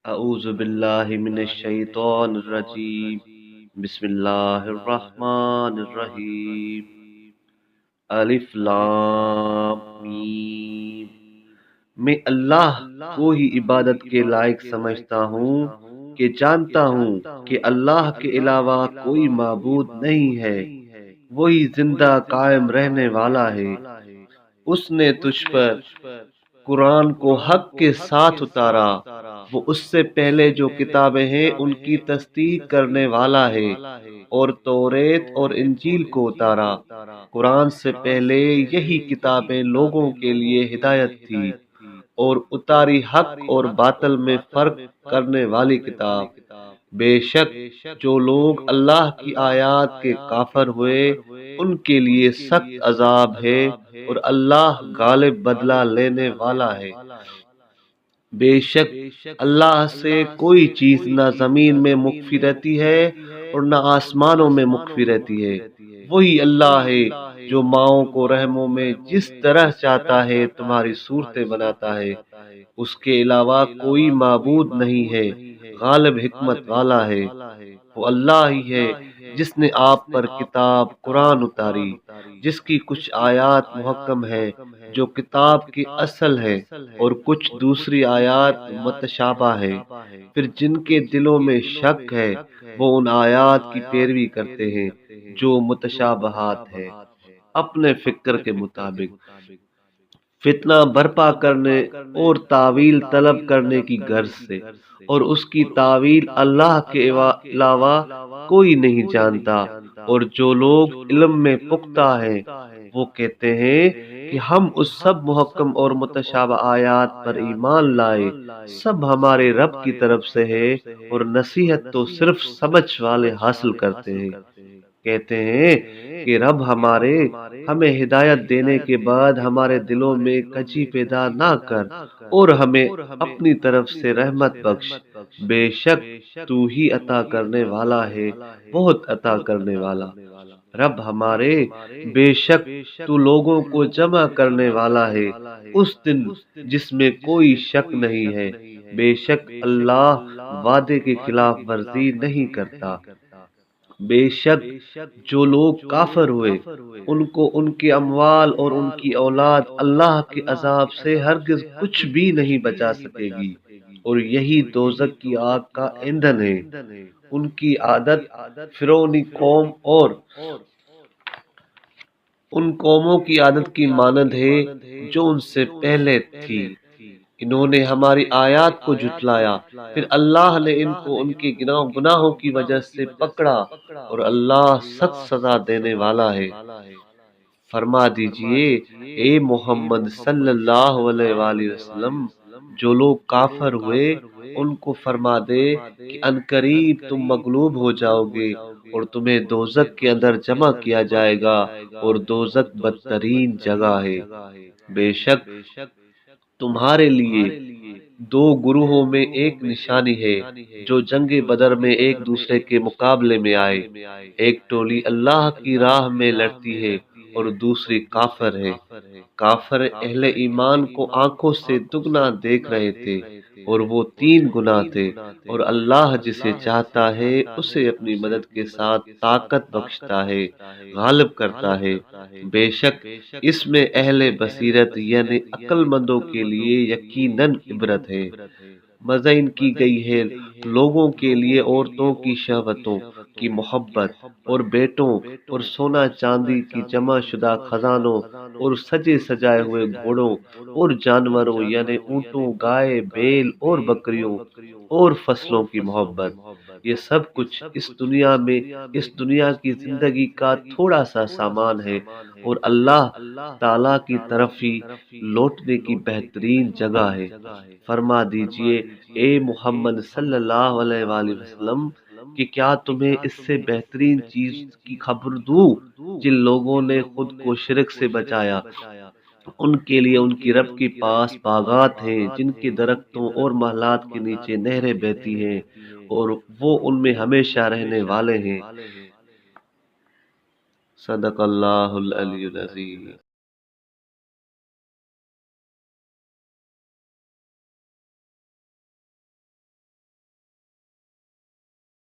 اعوذ باللہ من الشیطان الرجیم بسم اللہ الرحمن الرحیم الف لام میم۔ میں اللہ کو ہی عبادت کے لائق سمجھتا ہوں کہ جانتا ہوں کہ اللہ کے علاوہ کوئی معبود نہیں ہے، وہی زندہ قائم رہنے والا ہے۔ اس نے تجھ پر قرآن کو حق کے ساتھ اتارا، وہ اس سے پہلے جو کتابیں ہیں ان کی تصدیق کرنے والا ہے، اور توریت اور انجیل کو اتارا۔ قرآن سے پہلے یہی کتابیں لوگوں کے لیے ہدایت تھی، اور اتاری حق اور باطل میں فرق کرنے والی کتاب۔ بے شک جو لوگ اللہ کی آیات کے کافر ہوئے ان کے لیے سخت عذاب ہے، اور اللہ غالب بدلہ لینے والا ہے۔ بے شک اللہ سے کوئی چیز نہ زمین میں مخفی رہتی ہے اور نہ آسمانوں میں مخفی رہتی ہے۔ وہی اللہ ہے جو ماؤں کو رحموں میں جس طرح چاہتا ہے تمہاری صورتیں بناتا ہے۔ اس کے علاوہ کوئی معبود نہیں ہے، غالب حکمت والا ہے۔ وہ اللہ ہی ہے جس نے آپ پر کتاب قرآن اتاری، جس کی کچھ آیات محکم ہے جو کتاب کی اصل ہے، اور کچھ دوسری آیات متشابہ ہے۔ پھر جن کے دلوں میں شک ہے وہ ان آیات کی پیروی کرتے ہیں جو متشابہات ہے، اپنے فکر کے مطابق۔ فتنہ برپا کرنے اور تعویل طلب کرنے کی غرض سے، اور اس کی تعویل اللہ کے علاوہ کوئی نہیں جانتا۔ اور جو لوگ علم میں پختہ ہیں وہ کہتے ہیں کہ ہم اس سب محکم اور متشابہ آیات پر ایمان لائے، سب ہمارے رب کی طرف سے ہے، اور نصیحت تو صرف سمجھ والے حاصل کرتے ہیں۔ کہتے ہیں کہ رب ہمارے، ہمیں ہدایت دینے کے بعد ہمارے دلوں میں کجی پیدا نہ کر، اور ہمیں اپنی طرف سے رحمت بخش۔ بے شک تو ہی عطا کرنے والا ہے، بہت عطا کرنے والا۔ رب ہمارے، بے شک تو لوگوں کو جمع کرنے والا ہے اس دن جس میں کوئی شک نہیں ہے۔ بے شک اللہ وعدے کی خلاف ورزی نہیں کرتا۔ بے شک جو لوگ کافر ہوئے ان کو ان کے اموال اور ان کی اولاد اللہ کے عذاب سے ہرگز کچھ بھی نہیں بچا سکے گی، اور یہی دوزخ کی آگ کا ایندھن ہے۔ ان کی عادت فرعونی قوم اور ان قوموں کی عادت کی مانند ہے جو ان سے پہلے تھی۔ انہوں نے ہماری آیات کو جھٹلایا، پھر اللہ نے ان کو ان کے گناہوں کی وجہ سے پکڑا، اور اللہ سخت سزا دینے والا ہے۔ فرما دیجئے اے محمد صلی اللہ علیہ وآلہ وسلم، جو لوگ کافر ہوئے ان کو فرما دے کہ عنقریب تم مغلوب ہو جاؤ گے، اور تمہیں دوزخ کے اندر جمع کیا جائے گا، اور دوزخ بدترین جگہ ہے۔ بے شک تمہارے لیے دو گروہوں میں ایک نشانی ہے جو جنگ بدر میں ایک دوسرے کے مقابلے میں آئے۔ ایک ٹولی اللہ کی راہ میں لڑتی ہے اور دوسری کافر ہے۔ کافر اہل ایمان کو آنکھوں سے دگنا دیکھ رہے تھے، اور وہ 3 گنا تھے، اور اللہ جسے چاہتا ہے اسے اپنی مدد کے ساتھ طاقت بخشتا ہے، غالب کرتا ہے۔ بے شک اس میں اہل بصیرت یعنی عقل مندوں کے لیے یقیناً عبرت ہے۔ مزین کی گئی ہے لوگوں کے لیے عورتوں کی شہوتوں کی محبت، اور بیٹوں اور سونا چاندی کی جمع شدہ خزانوں، اور سجے سجائے ہوئے گھوڑوں اور جانوروں یعنی اونٹوں، گائے، بیل اور بکریوں، اور فصلوں کی محبت۔ یہ سب کچھ اس دنیا کی زندگی کا تھوڑا سا سامان ہے، اور اللہ تعالی کی طرف ہی لوٹنے کی بہترین جگہ ہے۔ فرما دیجئے اے محمد صلی اللہ علیہ وآلہ وسلم کہ کیا تمہیں اس سے بہترین چیز کی خبر دوں؟ جن لوگوں نے خود کو شرک سے بچایا، ان کے لیے ان کی رب کے پاس باغات ہیں جن کے درختوں اور محلات کے نیچے نہریں بہتی ہیں، اور وہ ان میں ہمیشہ رہنے والے ہیں۔ صدق اللہ العلی العظیم۔